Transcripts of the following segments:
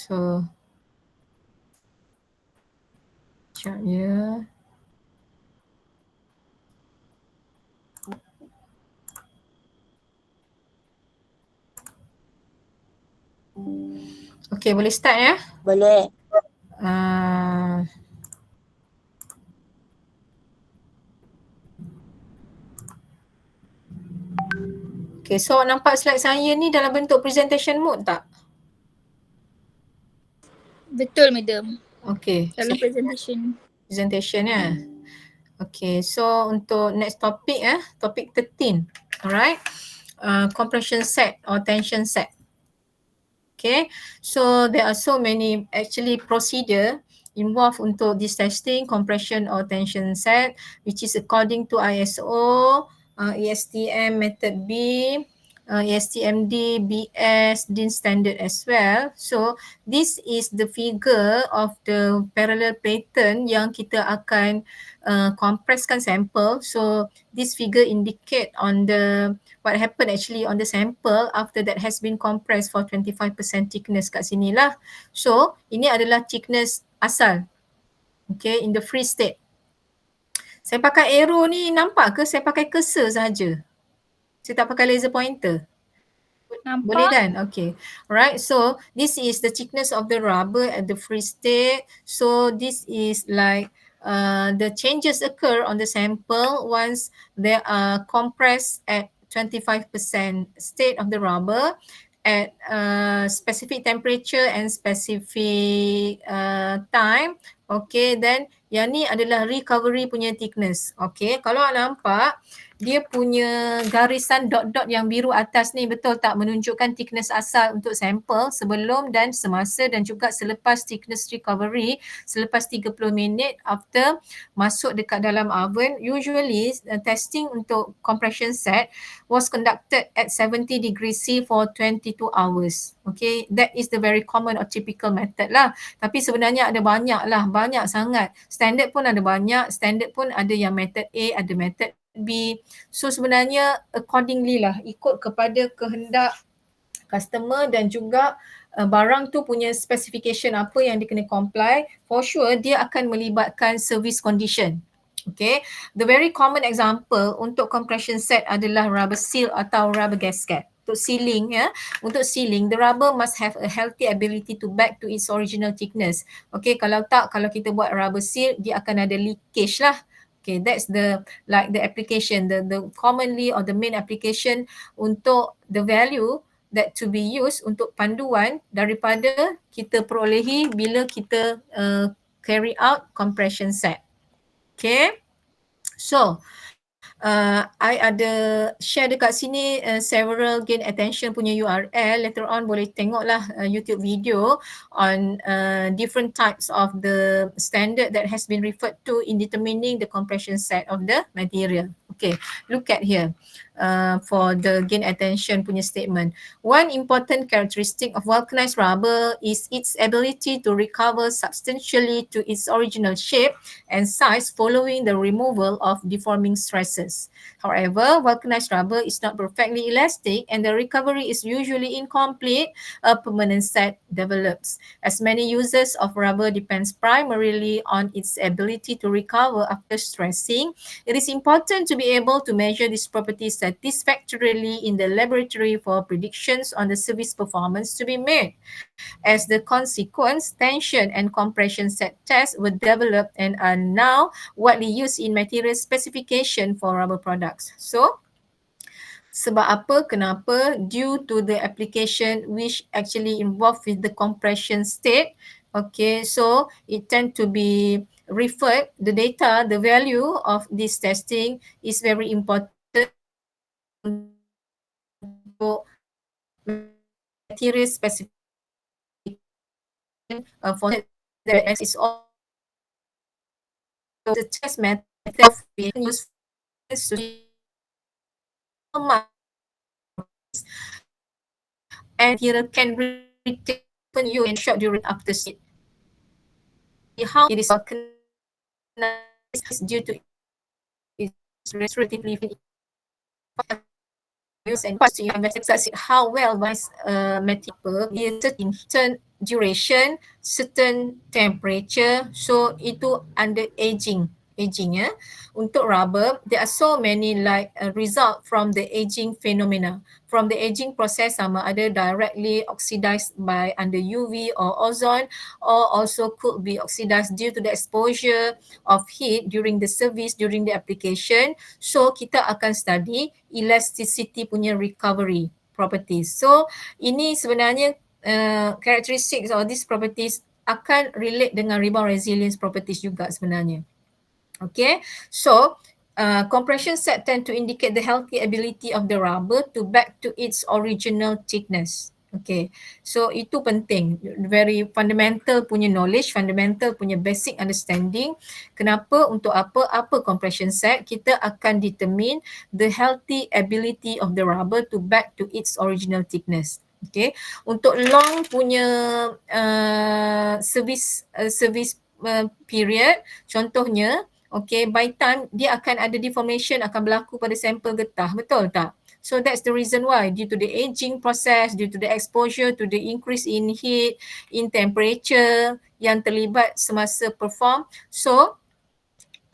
So sekejap ya. Okay, boleh start ya? Boleh. Okay, so nampak slide saya ni dalam bentuk presentation mode tak? Betul, Madam. Okay. Dalam presentation. Presentation ya. Okay, so untuk next topic topic 13. Alright. Compression set or tension set. Okay, so there are so many actually procedure involved untuk this testing, compression or tension set, which is according to ISO, ESTM method B, ESTMD, BS, DIN standard as well. So this is the figure of the parallel pattern yang kita akan compresskan sample. So this figure indicate on the what happened actually on the sample after that has been compressed for 25% thickness kat sini lah. So ini adalah thickness asal. Okay, in the free state. Saya pakai arrow ni nampak ke saya pakai cursor saja? Saya tak pakai laser pointer. Nampak? Boleh kan? Okay. Alright. So this is the thickness of the rubber at the free state. So this is like the changes occur on the sample once they are compressed at 25% state of the rubber at specific temperature and specific time. Okay, then yang ni adalah recovery punya thickness. Okay, kalau nampak dia punya garisan dot-dot yang biru atas ni betul tak menunjukkan thickness asal untuk sampel sebelum dan semasa dan juga selepas thickness recovery selepas 30 minit after masuk dekat dalam oven. Usually testing untuk compression set was conducted at 70 degrees C for 22 hours. Okay, that is the very common or typical method lah. Tapi sebenarnya ada banyak lah, banyak sangat. Standard pun ada banyak, standard pun ada yang method A, ada method B. So sebenarnya accordingly lah, ikut kepada kehendak customer dan juga barang tu punya specification apa yang dia kena comply. For sure dia akan melibatkan service condition. Okay, the very common example untuk compression set adalah rubber seal atau rubber gasket. Untuk sealing untuk sealing the rubber must have a healthy ability to back to its original thickness. Okay, kalau tak, kalau kita buat rubber seal dia akan ada leakage lah. Okay, that's the like the application, the commonly or the main application untuk the value that to be used untuk panduan daripada kita perolehi bila kita carry out compression set. Okay, so I ada share dekat sini several gain attention punya URL. Later on boleh tengoklah YouTube video on different types of the standard that has been referred to in determining the compression set of the material. Okay, look at here for the gain attention punya statement. One important characteristic of vulcanized rubber is its ability to recover substantially to its original shape and size following the removal of deforming stresses. However, vulcanized rubber is not perfectly elastic and the recovery is usually incomplete. A permanent set develops. As many uses of rubber depends primarily on its ability to recover after stressing, it is important to be able to measure these properties satisfactorily in the laboratory for predictions on the service performance to be made. As the consequence, tension and compression set tests were developed and are now widely used in material specification for rubber products. So, sebab apa? Kenapa? Due to the application which actually involved with the compression state. Okay, so it tend to be referred, the data, the value of this testing is very important untuk material specification for that is also the test method being used to and material can retain you in short duration after sleep. How it is recognized due to its restoratively to investigate how well material is certain duration, certain temperature. So itu under aging ya. Untuk rubber, there are so many like result from the aging phenomena. From the aging process, sama ada directly oxidized by under UV or ozone, or also could be oxidized due to the exposure of heat during the service, during the application. So kita akan study elasticity punya recovery properties. So ini sebenarnya characteristics of these properties akan relate dengan rebound resilience properties juga sebenarnya. Okay, so compression set tend to indicate the healthy ability of the rubber to back to its original thickness. Okay, so itu penting, very fundamental punya knowledge, fundamental punya basic understanding. Kenapa, untuk apa compression set? Kita akan determine the healthy ability of the rubber to back to its original thickness. Okay, untuk long punya service period, contohnya, okay, by time dia akan ada deformation akan berlaku pada sampel getah, betul tak? So that's the reason why, due to the aging process, due to the exposure to the increase in heat, in temperature yang terlibat semasa perform. So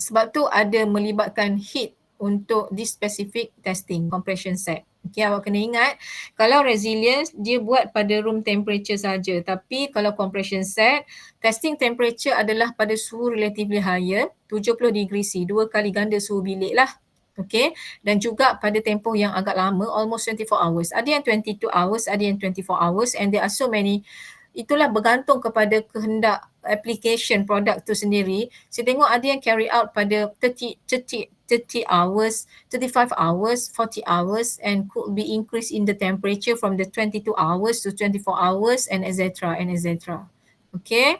sebab tu ada melibatkan heat untuk this specific testing, compression set. Okay, awak kena ingat, kalau resilience dia buat pada room temperature saja, tapi kalau compression set, testing temperature adalah pada suhu relatively higher, 70 degree C, 2 kali ganda suhu bilik lah. Okay, dan juga pada tempoh yang agak lama, almost 24 hours. Ada yang 22 hours, ada yang 24 hours, and there are so many. Itulah bergantung kepada kehendak application produk tu sendiri. Saya tengok ada yang carry out pada 30 hours, 35 hours, 40 hours, and could be increased in the temperature from the 22 hours to 24 hours, and etc. and etc. Okay.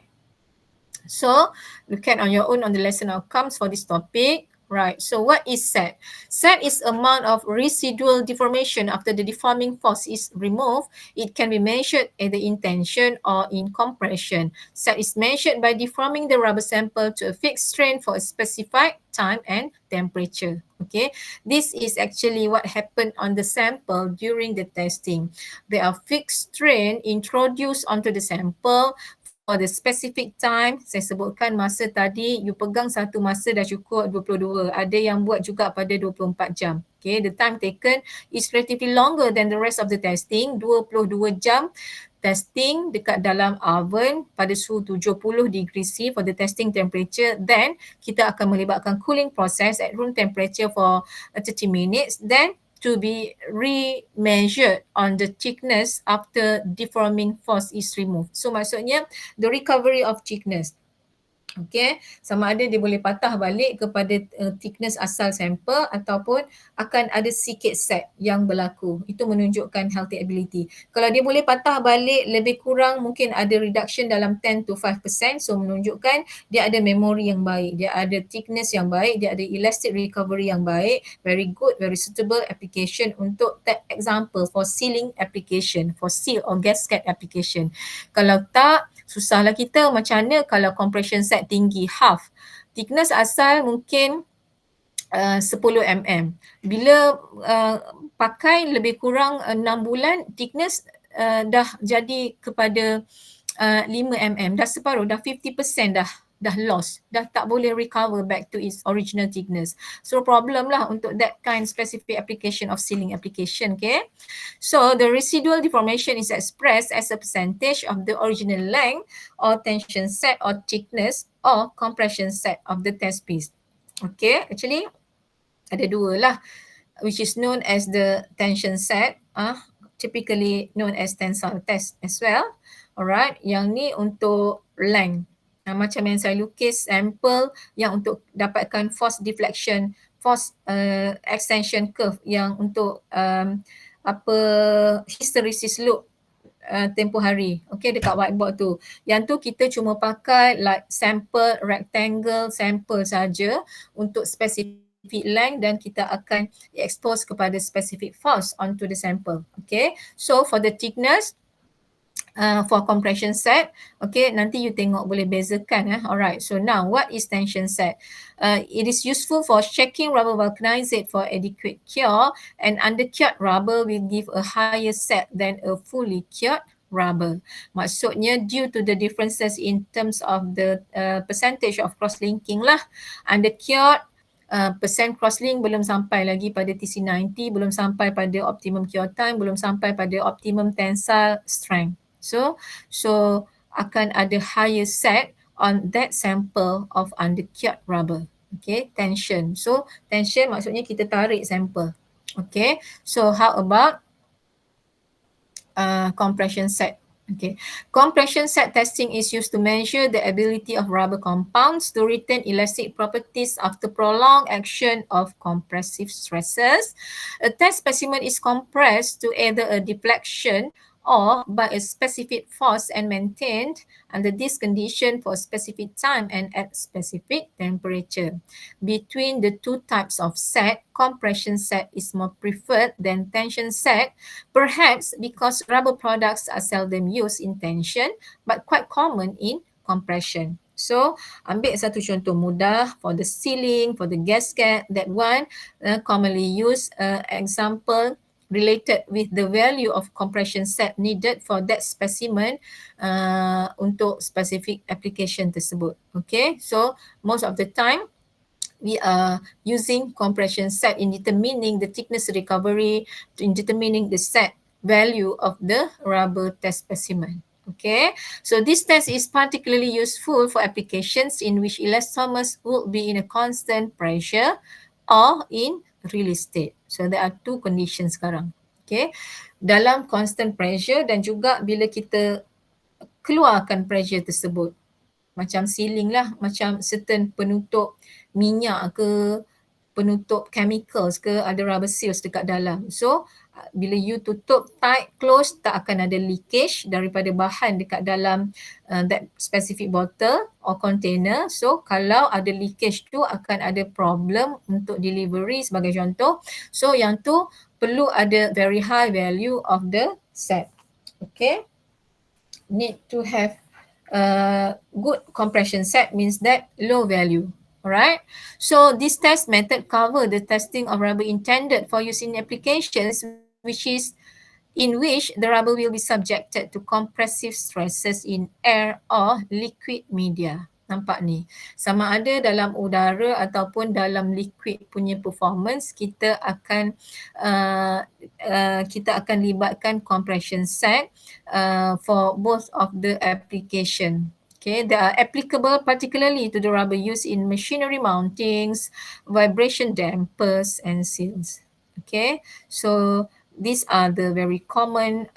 So look at on your own on the lesson outcomes for this topic. Right, so what is set? Set is amount of residual deformation after the deforming force is removed. It can be measured either in tension or in compression. Set is measured by deforming the rubber sample to a fixed strain for a specified time and temperature. Okay, this is actually what happened on the sample during the testing. There are fixed strain introduced onto the sample for the specific time. Saya sebutkan masa tadi, you pegang satu masa dah cukup 22. Ada yang buat juga pada 24 jam. Okay, the time taken is relatively longer than the rest of the testing, 22 jam testing dekat dalam oven pada suhu 70 degree C for the testing temperature. Then kita akan melibatkan cooling process at room temperature for 30 minutes. Then to be re-measured on the thickness after deforming force is removed. So maksudnya the recovery of thickness. Okay, sama ada dia boleh patah balik kepada thickness asal sampel ataupun akan ada sikit set yang berlaku. Itu menunjukkan healthy ability. Kalau dia boleh patah balik lebih kurang, mungkin ada reduction dalam 10 to 5%. So menunjukkan dia ada memory yang baik, dia ada thickness yang baik, dia ada elastic recovery yang baik. Very good, very suitable application untuk example for sealing application, for seal or gasket application. Kalau tak, susahlah kita macam mana kalau compression set tinggi, half. Thickness asal mungkin 10 mm. Bila pakai lebih kurang 6 bulan, thickness dah jadi kepada 5 mm. Dah separuh, dah 50% dah lost, dah tak boleh recover back to its original thickness. So problem lah untuk that kind specific application of sealing application, okay? So the residual deformation is expressed as a percentage of the original length or tension set or thickness or compression set of the test piece. Okay, actually ada dua lah, which is known as the tension set, typically known as tensile test as well. Alright, yang ni untuk length. Macam yang saya lukis sampel yang untuk dapatkan force deflection, force extension curve yang untuk hysteresis loop tempoh hari. Okay, dekat whiteboard tu. Yang tu kita cuma pakai like sample rectangle sample saja untuk specific length dan kita akan expose kepada specific force onto the sample. Okay, so for the thickness, for compression set. Okay, nanti you tengok boleh bezakan. Alright, so now what is tension set? It is useful for checking rubber vulcanized for adequate cure, and undercured rubber will give a higher set than a fully cured rubber. Maksudnya due to the differences in terms of the percentage of cross-linking lah. Undercured percent crosslink belum sampai lagi pada TC90, belum sampai pada optimum cure time, belum sampai pada optimum tensile strength. So akan ada higher set on that sample of undercured rubber. Okay, tension. So tension maksudnya kita tarik sampel. Okay, so how about compression set? Okay, compression set testing is used to measure the ability of rubber compounds to retain elastic properties after prolonged action of compressive stresses. A test specimen is compressed to either a deflection or by a specific force and maintained under this condition for a specific time and at specific temperature. Between the two types of set, compression set is more preferred than tension set, perhaps because rubber products are seldom used in tension but quite common in compression. So, ambil satu contoh mudah for the sealing, for the gasket, that one commonly used example related with the value of compression set needed for that specimen untuk specific application tersebut. Okay, so most of the time we are using compression set in determining the thickness recovery, in determining the set value of the rubber test specimen. Okay, so this test is particularly useful for applications in which elastomers would be in a constant pressure or in release state. So there are two conditions sekarang. Okay, dalam constant pressure dan juga bila kita keluarkan pressure tersebut. Macam sealing lah, macam certain penutup minyak ke, penutup chemicals ke, ada rubber seals dekat dalam. So bila you tutup tight, close, tak akan ada leakage daripada bahan dekat dalam that specific bottle or container. So kalau ada leakage tu akan ada problem untuk delivery sebagai contoh. So yang tu perlu ada very high value of the set. Okay, need to have good compression set means that low value. Alright, so this test method cover the testing of rubber intended for use in applications in which the rubber will be subjected to compressive stresses in air or liquid media. Nampak ni, sama ada dalam udara ataupun dalam liquid punya performance, kita akan libatkan compression set for both of the application. Okay, they are applicable particularly to the rubber used in machinery mountings, vibration dampers and seals. Okay, so these are the very common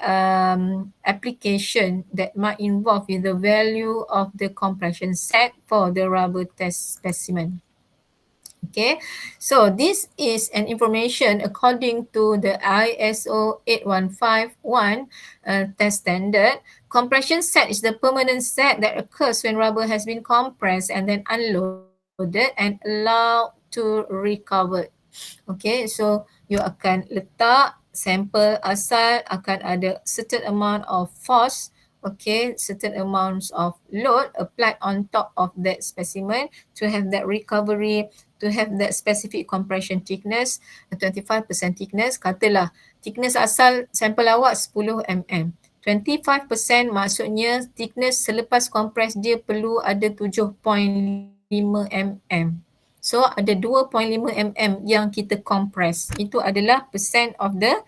application that might involve with the value of the compression set for the rubber test specimen. Okay, so this is an information according to the ISO 8151 test standard. Compression set is the permanent set that occurs when rubber has been compressed and then unloaded and allowed to recover. Okay, so you akan letak sampel asal, akan ada certain amount of force, okay, certain amounts of load applied on top of that specimen to have that recovery, to have that specific compression thickness, 25% thickness. Katalah thickness asal sampel awak 10 mm. 25% maksudnya thickness selepas kompres dia perlu ada 7.5 mm. So ada 2.5 mm yang kita compress. Itu adalah percent of the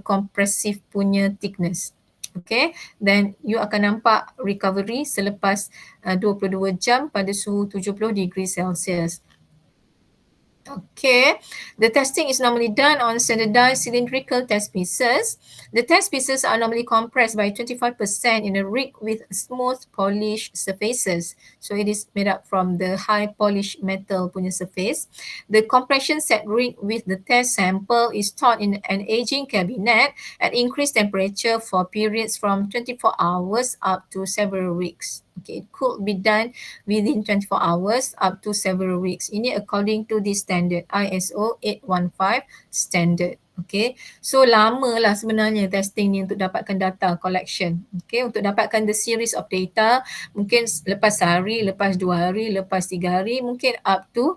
compressive punya thickness. Okay, then you akan nampak recovery selepas 22 jam pada suhu 70 degree Celsius. Okay, the testing is normally done on standardized cylindrical test pieces. The test pieces are normally compressed by 25% in a rig with smooth polished surfaces. So it is made up from the high polished metal punya surface. The compression set rig with the test sample is stored in an aging cabinet at increased temperature for periods from 24 hours up to several weeks. Okay, it could be done within 24 hours up to several weeks. Ini according to this standard, ISO 815 standard. Okay, so lama lah sebenarnya testing ni untuk dapatkan data collection. Okay, untuk dapatkan the series of data, mungkin lepas sehari, lepas 2 hari, lepas 3 hari, mungkin up to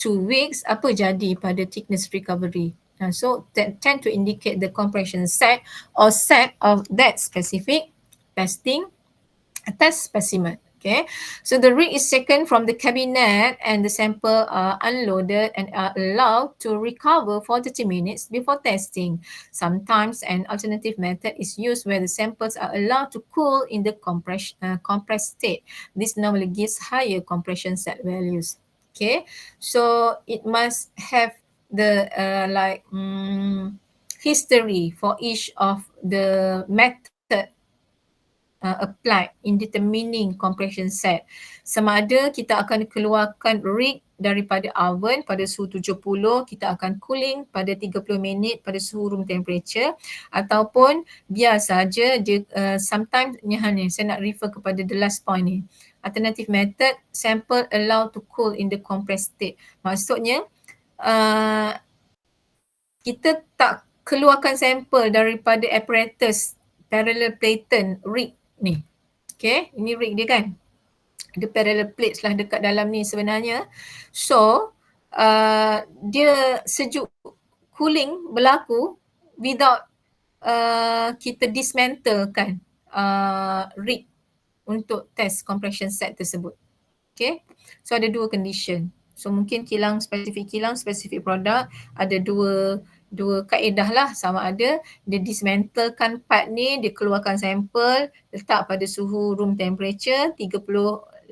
2 weeks, apa jadi pada thickness recovery. So that tend to indicate the compression set or set of that specific testing test specimen. Okay, so the rig is taken from the cabinet and the sample are unloaded and are allowed to recover for 30 minutes before testing. Sometimes an alternative method is used where the samples are allowed to cool in the compressed state. This normally gives higher compression set values. Okay, so it must have the history for each of the method applied in determining compression set. Sama ada kita akan keluarkan rig daripada oven pada suhu 70, kita akan cooling pada 30 minit pada suhu room temperature, ataupun biar saja dia sometimes ni saya nak refer kepada the last point ni. Alternative method, sample allowed to cool in the compressed state. Maksudnya kita tak keluarkan sampel daripada apparatus parallel platen rig ni. Okay, ini rig dia kan. Ada parallel plates lah dekat dalam ni sebenarnya. So, dia sejuk cooling berlaku without kita dismantlekan rig untuk test compression set tersebut. Okay, so ada dua condition. So mungkin spesifik produk ada dua kaedah lah, sama ada dia dismantlekan part ni, dia keluarkan sampel, letak pada suhu room temperature 30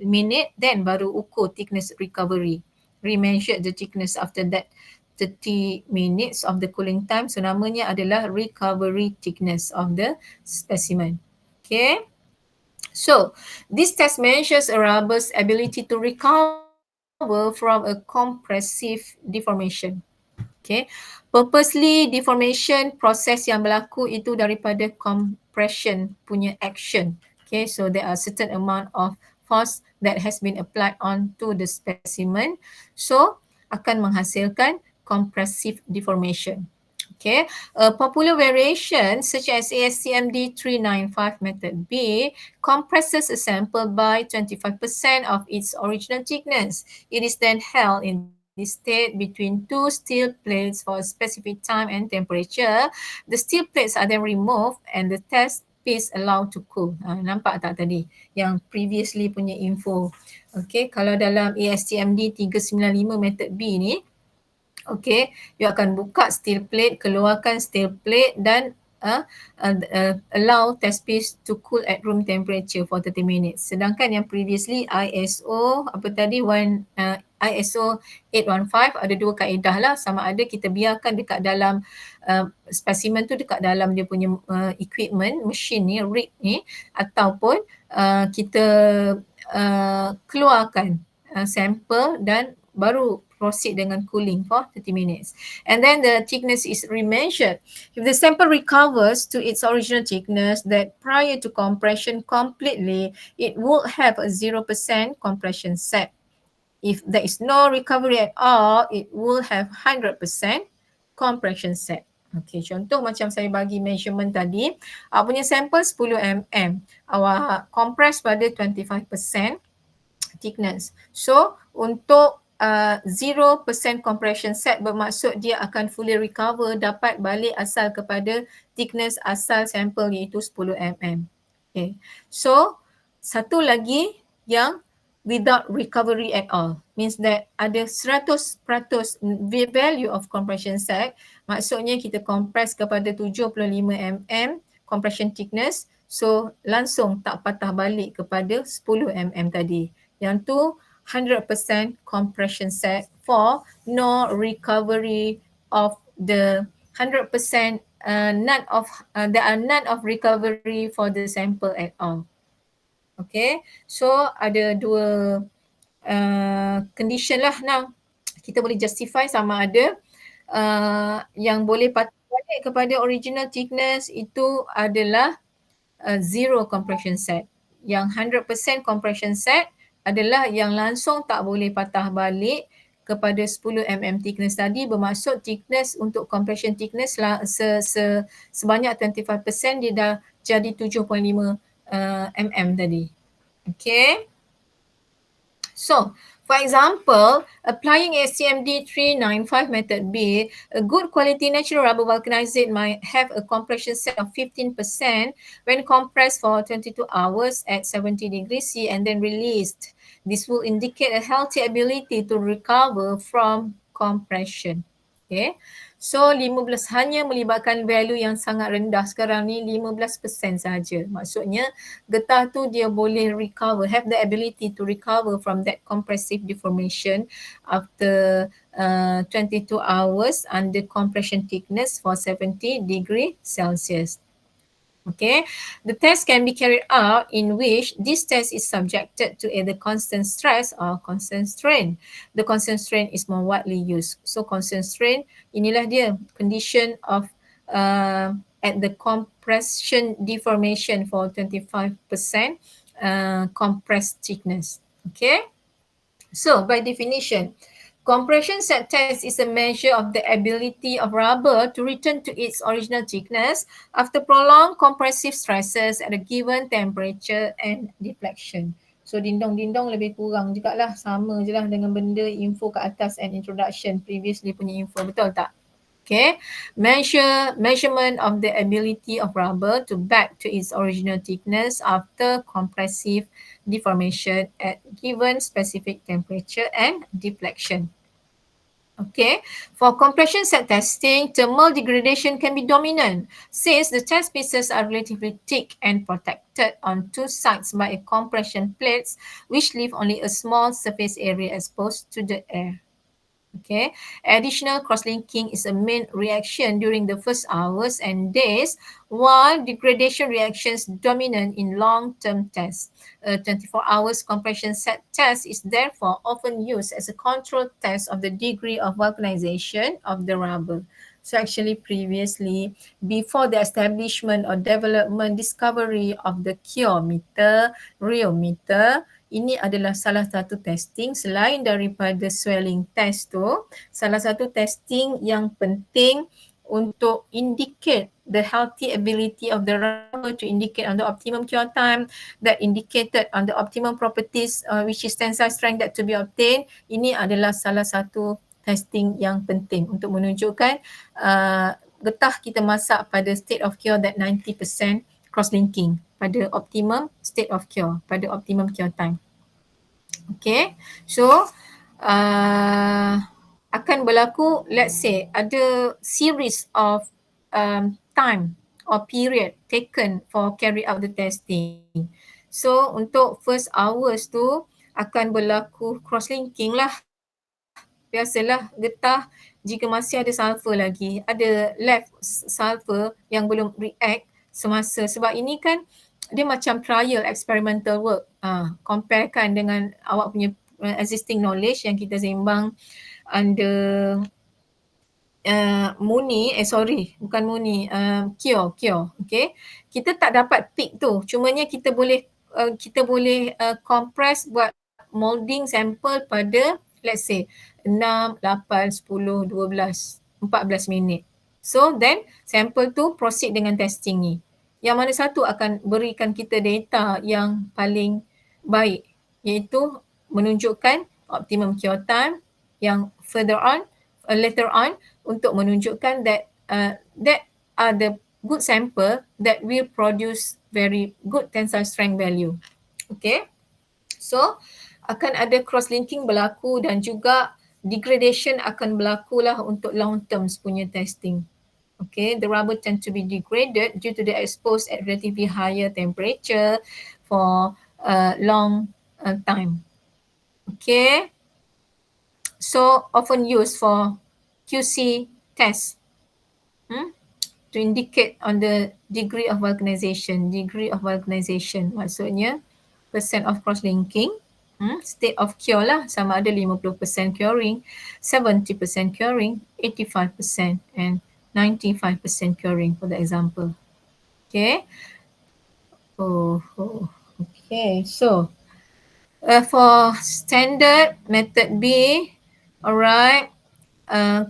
minit, then baru ukur thickness recovery. Remeasure the thickness after that 30 minutes of the cooling time. So namanya adalah recovery thickness of the specimen. Okay. So, this test measures a rubber's ability to recover from a compressive deformation. Okay. Purposely deformation proses yang berlaku itu daripada compression punya action. Okay, so there are certain amount of force that has been applied onto the specimen. So, akan menghasilkan compressive deformation. Okay, a popular variation such as ASTM D395 method B compresses a sample by 25% of its original thickness. It is then held in this state between two steel plates for a specific time and temperature. The steel plates are then removed and the test piece allowed to cool. Nampak tak tadi yang previously punya info? Okay, kalau dalam ASTMD 395 method B ni, okay, you akan buka steel plate, keluarkan steel plate dan allow test piece to cool at room temperature for 30 minutes. Sedangkan yang previously ISO ISO 815 ada dua kaedah lah, sama ada kita biarkan dekat dalam specimen tu dekat dalam dia punya equipment, machine ni, rig ni, ataupun kita keluarkan sample dan baru proceed dengan cooling for 30 minutes. And then the thickness is remeasured. If the sample recovers to its original thickness that prior to compression completely, it would have a 0% compression set. If there is no recovery at all, it will have 100% compression set. Okay, contoh macam saya bagi measurement tadi, awak punya sample 10 mm, awak compress pada 25% thickness. So, untuk 0% compression set bermaksud dia akan fully recover, dapat balik asal kepada thickness asal sampel iaitu 10 mm. Okay. So, satu lagi yang without recovery at all means that ada 100% value of compression set, maksudnya kita compress kepada 75 mm compression thickness, so langsung tak patah balik kepada 10 mm tadi. Yang tu 100% compression set for no recovery of the 100% there are none of recovery for the sample at all. Okay, so ada dua condition lah now. Kita boleh justify sama ada yang boleh patah balik kepada original thickness itu adalah zero compression set. Yang 100% compression set adalah yang langsung tak boleh patah balik kepada 10 mm thickness tadi, bermaksud thickness untuk compression thickness sebanyak 25% dia dah jadi 7.5 mm tadi. Okay. So, for example, applying SCMD 395 method B, a good quality natural rubber vulcanized might have a compression set of 15% when compressed for 22 hours at 70 degrees C and then released. This will indicate a healthy ability to recover from compression. Okay. So 15 hanya melibatkan value yang sangat rendah sekarang ni 15% saja. Maksudnya getah tu dia boleh recover, have the ability to recover from that compressive deformation after 22 hours under compression thickness for 70 degree Celsius. Okay, the test can be carried out in which this test is subjected to either constant stress or constant strain. The constant strain is more widely used. So constant strain, inilah dia condition of at the compression deformation for 25% compressed thickness. Okay. So, by definition, compression set test is a measure of the ability of rubber to return to its original thickness after prolonged compressive stresses at a given temperature and deflection. So, dindong-dindong lebih kurang jugalah, sama je lah dengan benda info kat atas and introduction, previously punya info, betul tak? Okay, measurement of the ability of rubber to back to its original thickness after compressive deformation at given specific temperature and deflection. Okay, for compression set testing, thermal degradation can be dominant since the test pieces are relatively thick and protected on two sides by a compression plates which leave only a small surface area exposed to the air. Okay, additional cross-linking is a main reaction during the first hours and days, while degradation reactions dominant in long-term tests. A 24 hours compression set test is therefore often used as a control test of the degree of vulcanization of the rubber. So actually previously, before the establishment or development discovery of the curiometer, rheometer, ini adalah salah satu testing selain daripada swelling test tu, salah satu testing yang penting untuk indicate the healthy ability of the rubber to indicate on the optimum cure time that indicated on the optimum properties which is tensile strength that to be obtained. Ini adalah salah satu testing yang penting untuk menunjukkan getah kita masak pada state of cure that 90% cross-linking pada optimum state of cure, pada optimum cure time. Okay, so akan berlaku, let's say ada series of time or period taken for carry out the testing. So untuk first hours tu akan berlaku cross-linking lah. Biasalah getah jika masih ada sulfur lagi, ada left sulfur yang belum react semasa, sebab ini kan dia macam trial experimental work. Comparekan dengan awak punya existing knowledge yang kita sembang under bukan Muni, Kyo, okay. Kita tak dapat peak tu, cumanya kita boleh compress buat molding sampel pada let's say 6, 8, 10, 12, 14 minit. So then sampel tu proceed dengan testing ni. Yang mana satu akan berikan kita data yang paling baik, iaitu menunjukkan optimum cure time yang later on untuk menunjukkan that are the good sample that will produce very good tensile strength value. Okay, so akan ada cross-linking berlaku dan juga degradation akan berlaku lah untuk long term punya testing. Okay, the rubber tend to be degraded due to the exposed at relatively higher temperature for a long time. Okay, so often used for QC test to indicate on the degree of vulcanization. Maksudnya percent of cross-linking, state of cure lah, sama ada 50% curing, 70% curing, 85% and 95% curing for the example. Okay. Okay, so for standard method B, Alright.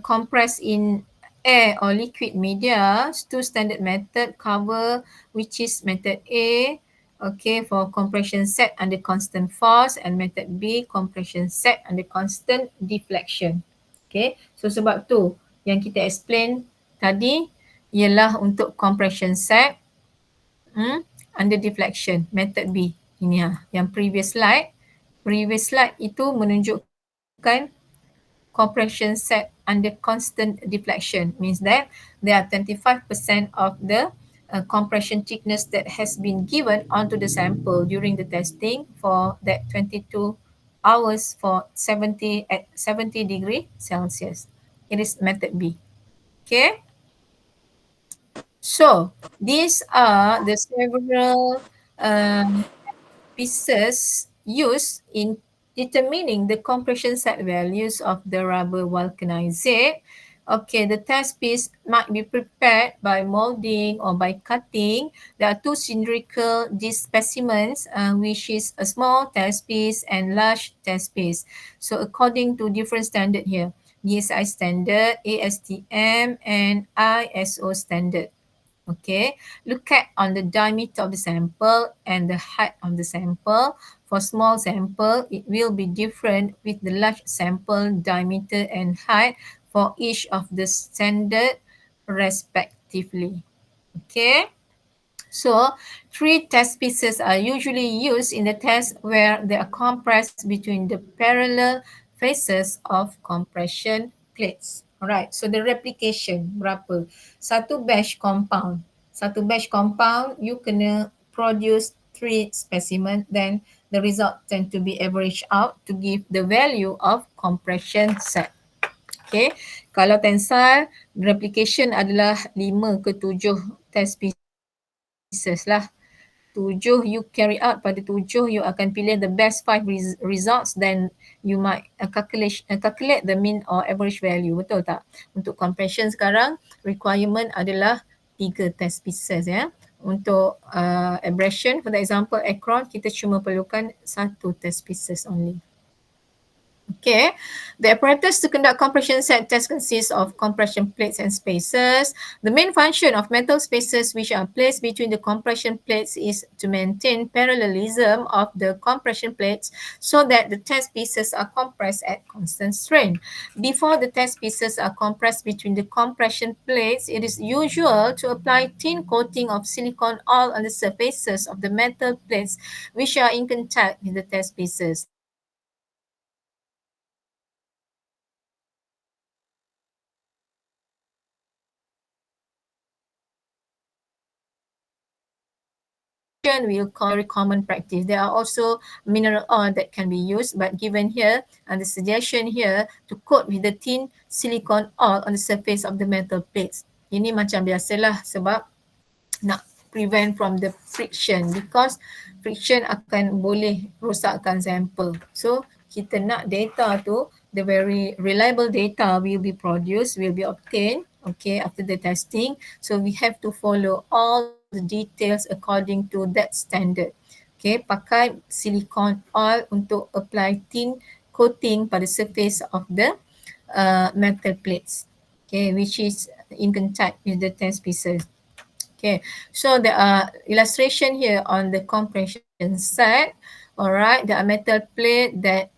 Compressed in air or liquid media, two standard method cover, which is method A, okay, for compression set under constant force, and method B, compression set under constant deflection. Okay, so sebab tu yang kita explain tadi ialah untuk compression set under deflection, method B. Ini yang previous slide. Previous slide itu menunjukkan compression set under constant deflection, means that there are 25% of the compression thickness that has been given onto the sample during the testing for that 22 hours for 70 at 70 degree Celsius. It is method B. Okay. So these are the several pieces used in determining the compression set values of the rubber vulcanized. Okay, the test piece might be prepared by molding or by cutting. There are two cylindrical disc specimens, which is a small test piece and large test piece. So according to different standard here, DSI standard, ASTM, and ISO standard. Okay, look at on the diameter of the sample and the height of the sample. For small sample, it will be different with the large sample diameter and height for each of the standard respectively. Okay. So, three test pieces are usually used in the test where they are compressed between the parallel faces of compression plates. Alright, so the replication berapa? Satu batch compound. Satu batch compound, you kena produce three specimen, then the result tend to be averaged out to give the value of compression set. Okay, kalau tensile, replication adalah 5 ke 7 test pieces lah. 7 you carry out, pada 7 you akan pilih the best 5 results, then you might calculate the mean or average value, betul tak? Untuk compression sekarang requirement adalah 3 test pieces ya. Untuk abrasion, for example acron, kita cuma perlukan 1 test pieces only. Okay, the apparatus to conduct compression set test consists of compression plates and spacers. The main function of metal spacers which are placed between the compression plates is to maintain parallelism of the compression plates so that the test pieces are compressed at constant strain. Before the test pieces are compressed between the compression plates, it is usual to apply thin coating of silicone oil on the surfaces of the metal plates which are in contact with the test pieces. This will call very common practice. There are also mineral oil that can be used, but given here and the suggestion here to coat with the thin silicone oil on the surface of the metal plates. Ini macam biasalah sebab nak prevent from the friction, because friction akan boleh rosakkan sampel. So kita nak data tu, the very reliable data will be produced, will be obtained, okay, after the testing. So we have to follow all the details according to that standard. Okay, pakai silicone oil untuk apply thin coating pada surface of the metal plates, okay, which is in contact with the test pieces. Okay, so there are illustration here on the compression set. All right, there are metal plate that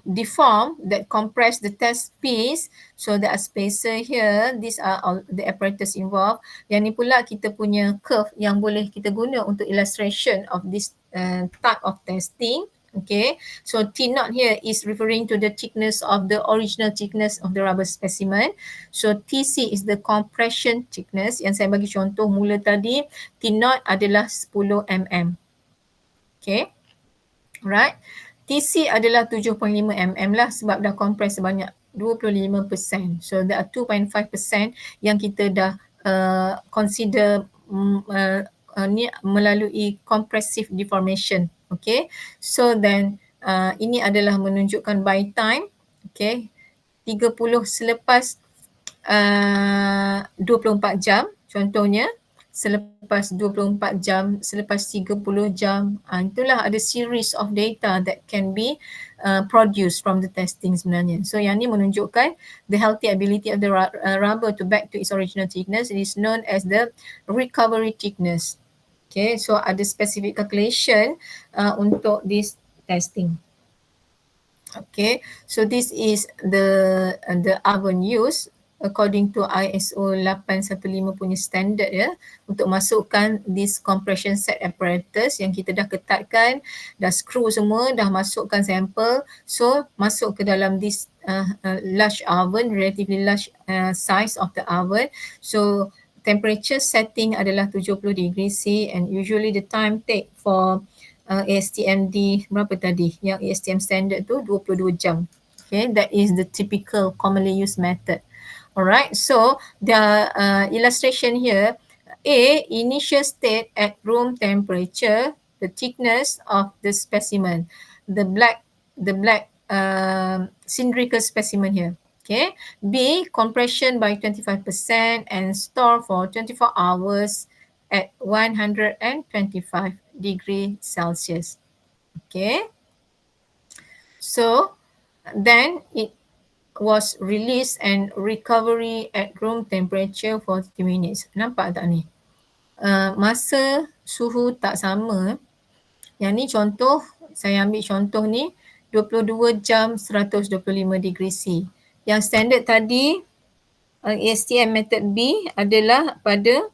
deform, that compress the test piece. So there are spacer here. These are all the apparatus involved. Yang ni pula kita punya curve yang boleh kita guna untuk illustration of this type of testing. Okay, so T naught here is referring to the thickness of the original thickness of the rubber specimen. So TC is the compression thickness. Yang saya bagi contoh mula tadi, T naught adalah 10 mm. Okay, right. TC adalah 7.5 mm lah sebab dah compress sebanyak 25%. So there are 2.5% yang kita dah consider ni melalui compressive deformation. Okay, so then ini adalah menunjukkan by time. Okay, 30 selepas 24 jam contohnya. selepas 24 jam, selepas 30 jam. Itulah ada series of data that can be produced from the testing sebenarnya. So yang ni menunjukkan the healthy ability of the rubber to back to its original thickness. It is known as the recovery thickness. Okay, so ada specific calculation untuk this testing. Okay, so this is the oven use according to ISO 815 punya standard ya, untuk masukkan this compression set apparatus yang kita dah ketatkan, dah screw semua, dah masukkan sampel, so masuk ke dalam this large oven, relatively large size of the oven. So temperature setting adalah 70 degree C and usually the time take for ASTMD berapa tadi? Yang ASTM standard tu 22 jam. Okay, that is the typical commonly used method. Alright, so the illustration here, A, initial state at room temperature, the thickness of the specimen, the black cylindrical specimen here. Okay, B, compression by 25% and store for 24 hours at 125 degree Celsius. Okay, so then it was released and recovery at room temperature for 30 minutes. Nampak tak ni? Masa suhu tak sama. Yang ni contoh, saya ambil contoh ni 22 jam 125 degree C. Yang standard tadi ASTM method B adalah pada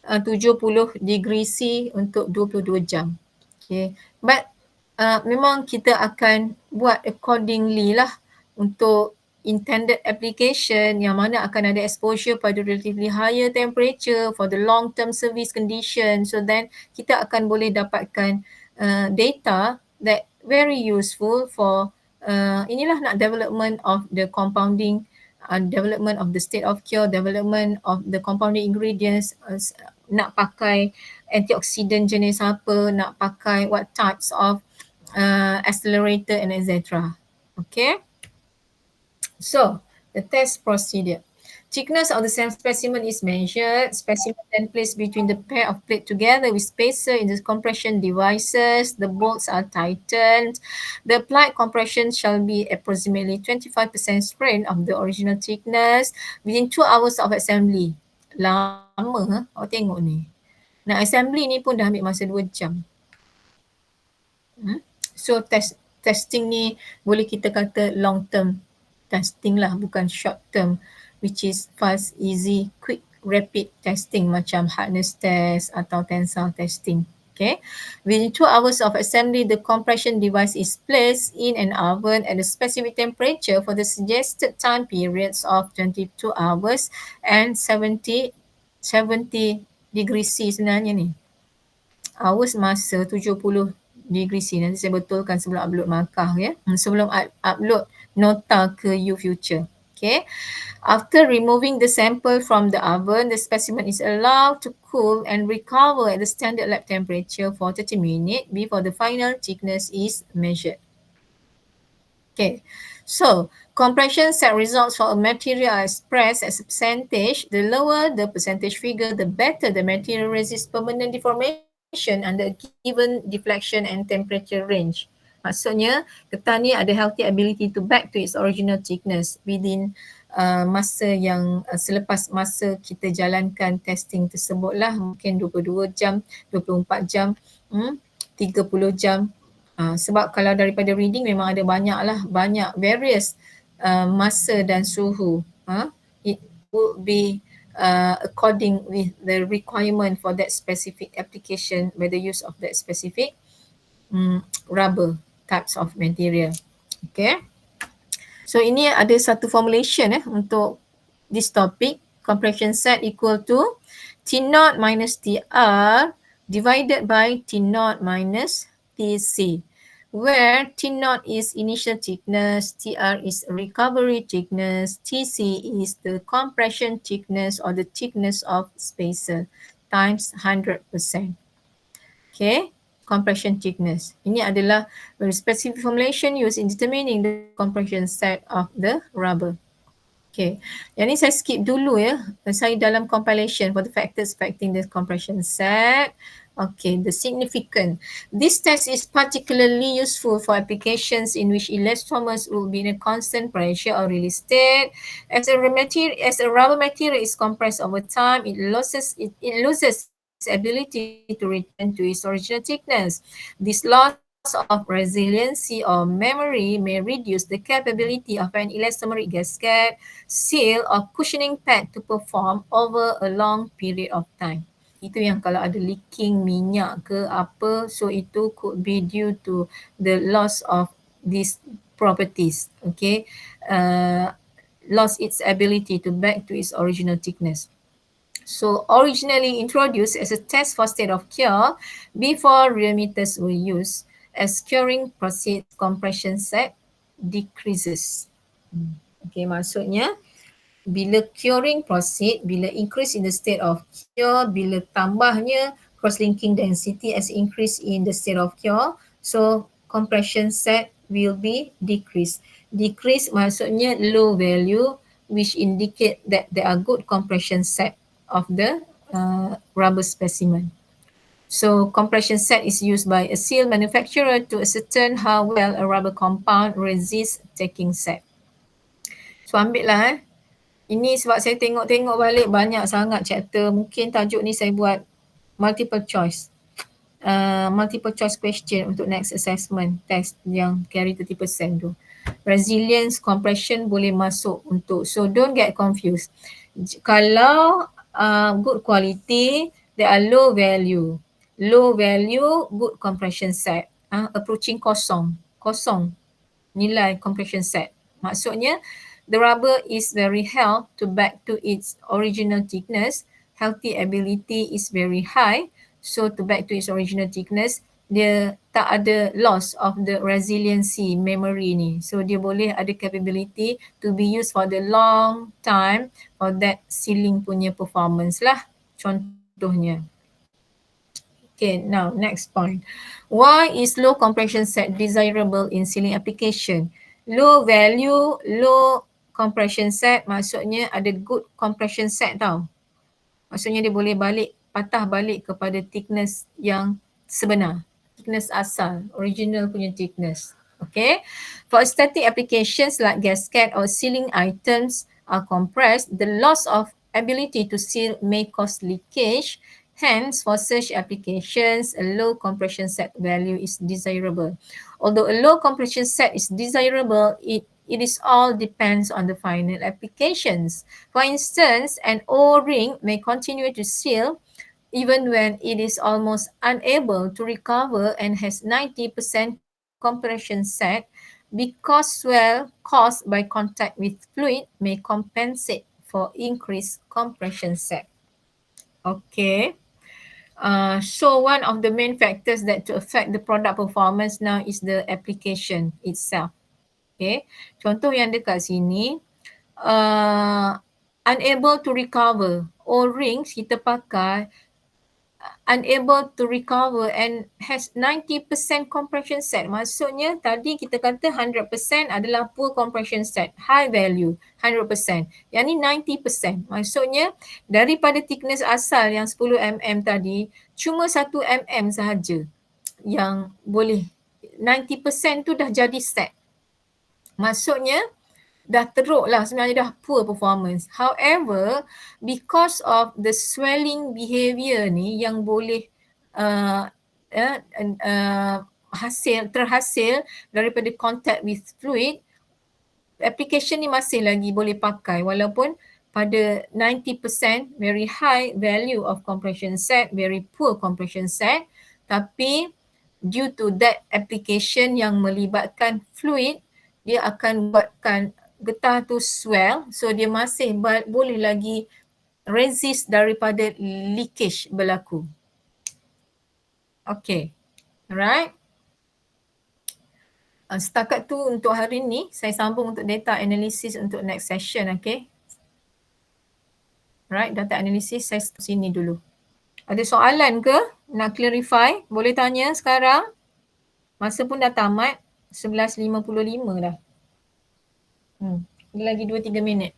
70 degree C untuk 22 jam. Okay. But memang kita akan buat accordingly lah untuk intended application yang mana akan ada exposure pada relatively higher temperature for the long term service condition. So then kita akan boleh dapatkan data that very useful for inilah nak development of the compounding, development of the state of cure, development of the compounding ingredients, nak pakai antioxidant jenis apa, nak pakai what types of accelerator and etc. Okay. So, the test procedure. Thickness of the same specimen is measured. Specimen then placed between the pair of plate together with spacer in the compression devices. The bolts are tightened. The applied compression shall be approximately 25% strain of the original thickness within 2 hours of assembly. Lama, awak tengok ni. Nak assembly ni pun dah ambil masa 2 jam. So testing ni boleh kita kata long term testing lah, bukan short term, which is fast, easy, quick, rapid testing macam hardness test atau tensile testing. Okay. Within 2 hours of assembly, the compression device is placed in an oven at a specific temperature for the suggested time periods of 22 hours and 70 degree C sebenarnya ni. Hours masa 70 degree C. Nanti saya betulkan sebelum upload markah ya. Sebelum upload nota ke U-Future. Okay. After removing the sample from the oven, the specimen is allowed to cool and recover at the standard lab temperature for 30 minutes before the final thickness is measured. Okay. So, compression set results for a material are expressed as a percentage. The lower the percentage figure, the better the material resists permanent deformation under a given deflection and temperature range. Maksudnya, ketan ni ada healthy ability to back to its original thickness within masa yang selepas masa kita jalankan testing tersebut lah, mungkin 22 jam, 24 jam, 30 jam. Sebab kalau daripada reading memang ada banyak various masa dan suhu. It would be according with the requirement for that specific application by the use of that specific rubber types of material. Okay. So ini ada satu formulation untuk this topic. Compression set equal to T0 minus TR divided by T0 minus TC, where T0 is initial thickness, TR is recovery thickness, TC is the compression thickness or the thickness of spacer times 100%. Okay, compression thickness. Ini adalah very specific formulation used in determining the compression set of the rubber. Okay, yang ni saya skip dulu ya. Saya dalam compilation for the factors affecting the compression set. Okay, the significant. This test is particularly useful for applications in which elastomers will be in a constant pressure or release state. As a rubber material is compressed over time, it loses its ability to return to its original thickness. This loss of resiliency or memory may reduce the capability of an elastomeric gasket, seal or cushioning pad to perform over a long period of time. Itu yang kalau ada leaking minyak ke apa, so itu could be due to the loss of these properties. Okay, lost its ability to back to its original thickness. So originally introduced as a test for state of cure before real meters were used, as curing proceeds, compression set decreases. Okay, maksudnya bila curing proceed, bila increase in the state of cure, bila tambahnya cross-linking density as increase in the state of cure, so compression set will be decreased. Decrease maksudnya low value, which indicate that there are good compression set of the rubber specimen. So compression set is used by a seal manufacturer to ascertain how well a rubber compound resists taking set. So ambil lah ini sebab saya tengok-tengok balik banyak sangat chapter. Mungkin tajuk ni saya buat multiple choice. Multiple choice question untuk next assessment test yang carry 30% tu. Resilience, compression boleh masuk untuk. So don't get confused. Kalau good quality, they are low value. Low value, good compression set. Approaching kosong. Kosong nilai compression set. Maksudnya the rubber is very held to back to its original thickness. Healthy ability is very high. So to back to its original thickness, dia tak ada loss of the resiliency memory ni. So dia boleh ada capability to be used for the long time for that sealing punya performance lah. Contohnya. Okay, now next point. Why is low compression set desirable in sealing application? Low value, low compression set maksudnya ada good compression set tau. Maksudnya dia boleh patah balik kepada thickness yang sebenar. Thickness asal, original punya thickness. Okay. For static applications like gasket or sealing items are compressed, the loss of ability to seal may cause leakage. Hence, for such applications, a low compression set value is desirable. Although a low compression set is desirable, it is all depends on the final applications. For instance, an O-ring may continue to seal even when it is almost unable to recover and has 90% compression set, because swell caused by contact with fluid may compensate for increased compression set. Okay. So one of the main factors that to affect the product performance now is the application itself. Okay. Contoh yang dekat sini, unable to recover. O-rings kita pakai unable to recover and has 90% compression set. Maksudnya tadi kita kata 100% adalah poor compression set, high value 100%. Yang ni 90%. Maksudnya daripada thickness asal yang 10 mm tadi, cuma 1 mm sahaja yang boleh 90% tu dah jadi set. Maksudnya dah teruk lah, sebenarnya dah poor performance. However, because of the swelling behavior ni yang boleh terhasil daripada contact with fluid, application ni masih lagi boleh pakai walaupun pada 90% very high value of compression set, very poor compression set, tapi due to that application yang melibatkan fluid, dia akan buatkan getah tu swell, so dia masih boleh lagi resist daripada leakage berlaku. Okay, alright. Setakat tu untuk hari ni, saya sambung untuk data analysis untuk next session, okay. Alright, data analysis saya stop sini dulu. Ada soalan ke? Nak clarify? Boleh tanya sekarang. Masa pun dah tamat, 11.55 dah. Lagi 2-3 minit.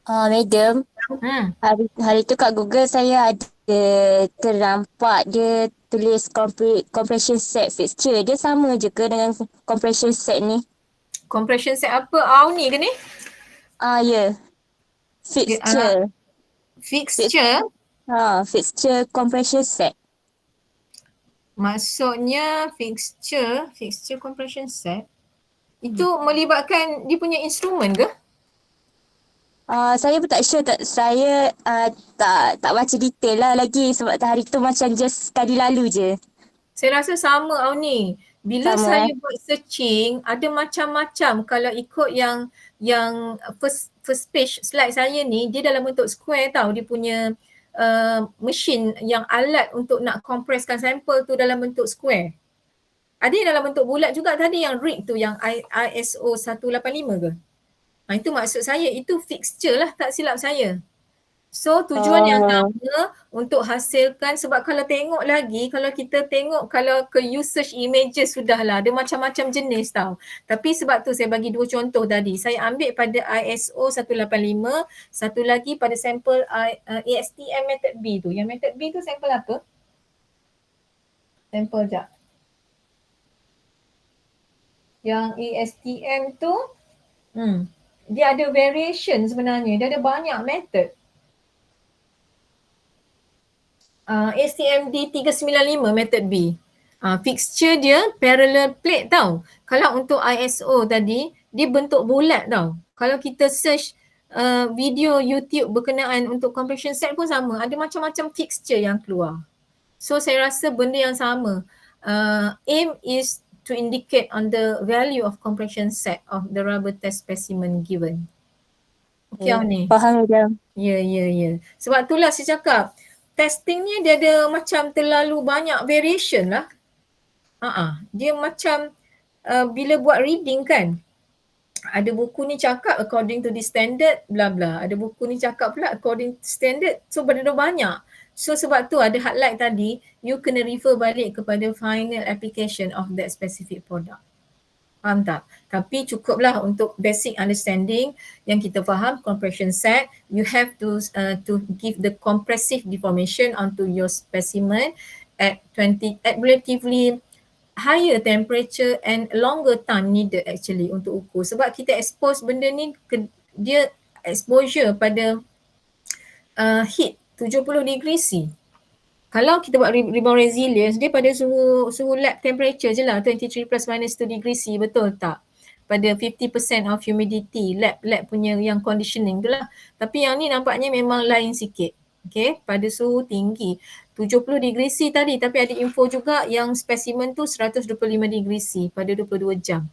Madam, Hmm. hari tu kat Google saya ada ternampak dia tulis compression set fixture. Dia sama je ke dengan compression set ni? Compression set apa? Ni ke ni? Ya. Dia, Fixture. Fix, fixture. fixture compression set. Maksudnya fixture compression set. Itu Hmm. melibatkan dia punya instrumen ke? Saya pun tak sure. Saya tak baca detail lah lagi sebab hari tu macam just sekali lalu je. Saya rasa sama ni. Bila Sama saya buat searching, ada macam-macam. Kalau ikut yang first page slide saya ni, dia dalam bentuk square tau. Dia punya mesin yang alat untuk nak kompreskan sampel tu dalam bentuk square. Ada yang dalam bentuk bulat juga tadi yang rig tu, yang ISO 185 ke? Itu maksud saya, itu fixture lah tak silap saya. So tujuan yang Oh. sama untuk hasilkan, sebab kalau tengok lagi, kalau kita tengok kalau ke usage images sudahlah ada macam-macam jenis tau. Tapi sebab tu saya bagi dua contoh tadi. Saya ambil pada ISO 185, satu lagi pada sampel ASTM method B tu. Yang method B tu sampel apa? Sampel jap. Yang ASTM tu dia ada variation sebenarnya. Dia ada banyak method. STMD 395 method B. Fixture dia parallel plate tau. Kalau untuk ISO tadi, dia bentuk bulat tau. Kalau kita search video YouTube berkenaan untuk compression set pun sama. Ada macam-macam fixture yang keluar. So saya rasa benda yang sama. Aim is to indicate on the value of compression set of the rubber test specimen given. Okay, ni. Faham Madam. Ya. Sebab itulah saya cakap, testing ni dia ada macam terlalu banyak variation lah. Dia macam bila buat reading kan, ada buku ni cakap according to the standard bla bla. Ada buku ni cakap pula according to standard. So benda banyak. So sebab tu ada highlight tadi, you kena refer balik kepada final application of that specific product. Faham tak? Tapi cukuplah untuk basic understanding yang kita faham compression set, you have to give the compressive deformation onto your specimen at relatively higher temperature and longer time needed actually untuk ukur. Sebab kita expose benda ni dia exposure pada heat 70 degree C. Kalau kita buat rebound resilience, dia pada suhu lab temperature je lah, 23 plus minus 2 degree C, betul tak? Pada 50% of humidity, lab punya yang conditioning tu lah. Tapi yang ni nampaknya memang lain sikit. Okay, pada suhu tinggi. 70 degree C tadi, tapi ada info juga yang spesimen tu 125 degree C pada 22 jam.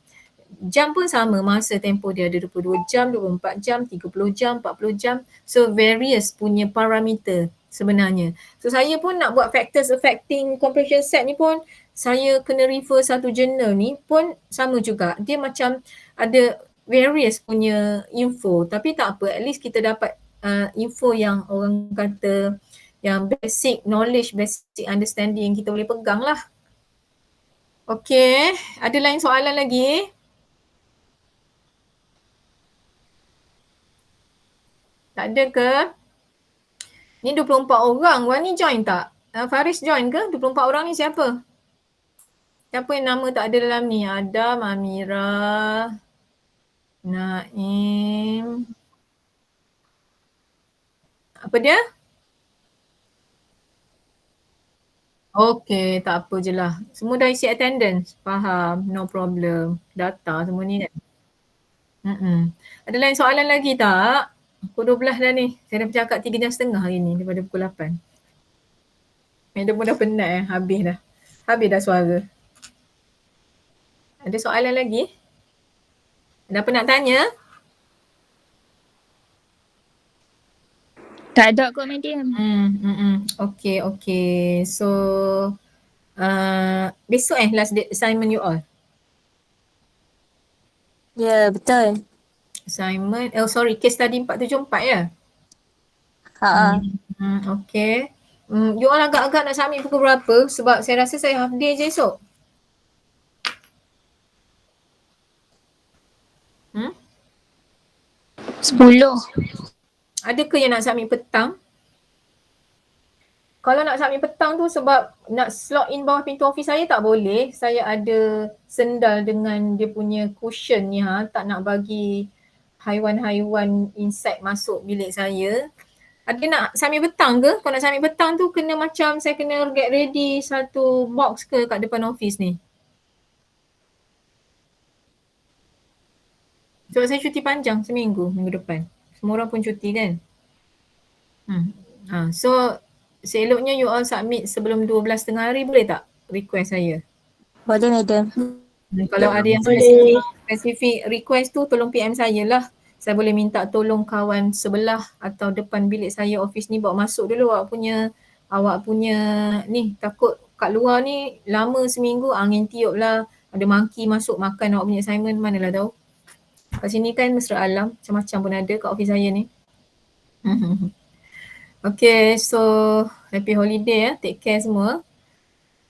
Jam pun sama, masa tempoh dia ada 22 jam, 24 jam, 30 jam, 40 jam. So various punya parameter sebenarnya. So saya pun nak buat factors affecting compression set ni pun saya kena refer satu journal ni pun sama juga. Dia macam ada various punya info, tapi tak apa, at least kita dapat info yang orang kata yang basic knowledge, basic understanding yang kita boleh pegang lah. Okay, ada lain soalan lagi? Tak ada ke? Ni 24 orang. Wani join tak? Faris join ke? 24 orang ni siapa? Siapa yang nama tak ada dalam ni? Adam, Amira, Naim. Apa dia? Okay, tak apa je lah. Semua dah isi attendance. Faham, no problem. Data semua ni kan. Ada lain soalan lagi tak? Pukul 12 dah ni. Saya dah bercakap 3.5 jam hari ni daripada pukul 8. Madam pun dah penat habis dah. Habis dah suara. Ada soalan lagi? Ada apa nak tanya? Tak ada kot Madam. Okay. So, besok last date assignment you all? Ya, betul. Assignment, case study 474 ya? Okay. You all agak-agak nak submit pukul berapa? Sebab saya rasa saya half day je esok. 10. Ada ke yang nak submit petang? Kalau nak submit petang tu sebab nak slot in bawah pintu office saya tak boleh. Saya ada sendal dengan dia punya cushion ni tak nak bagi haiwan-haiwan insect masuk bilik saya. Ada nak submit petang ke? Kalau nak submit petang tu kena macam saya kena get ready satu box ke kat depan office ni? Sebab saya cuti panjang seminggu, minggu depan. Semua orang pun cuti kan? So seeloknya you all submit sebelum 12 tengah hari boleh tak request saya? Boleh, madam. Kalau ada yang spesifik request tu tolong PM saya lah. Saya boleh minta tolong kawan sebelah atau depan bilik saya office ni bawa masuk dulu awak punya ni, takut kat luar ni lama seminggu angin tiup lah, ada monkey masuk makan awak punya assignment, manalah tahu. Kat sini kan mesra alam, macam-macam pun ada kat office saya ni. Okay, so happy holiday take care semua.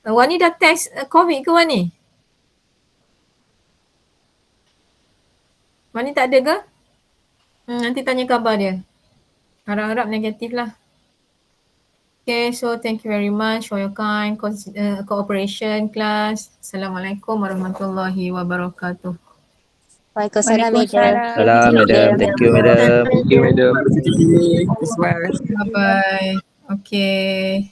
Wani dah test COVID ke Wani? Wani tak ada ke? Nanti tanya khabar dia. Harap-harap negatif lah. Okay, so thank you very much for your kind cooperation class. Assalamualaikum warahmatullahi wabarakatuh. Waalaikumsalam, madam. Salam, madam. Thank you, madam. Thank you, madam. Christmas. Bye-bye. Okay.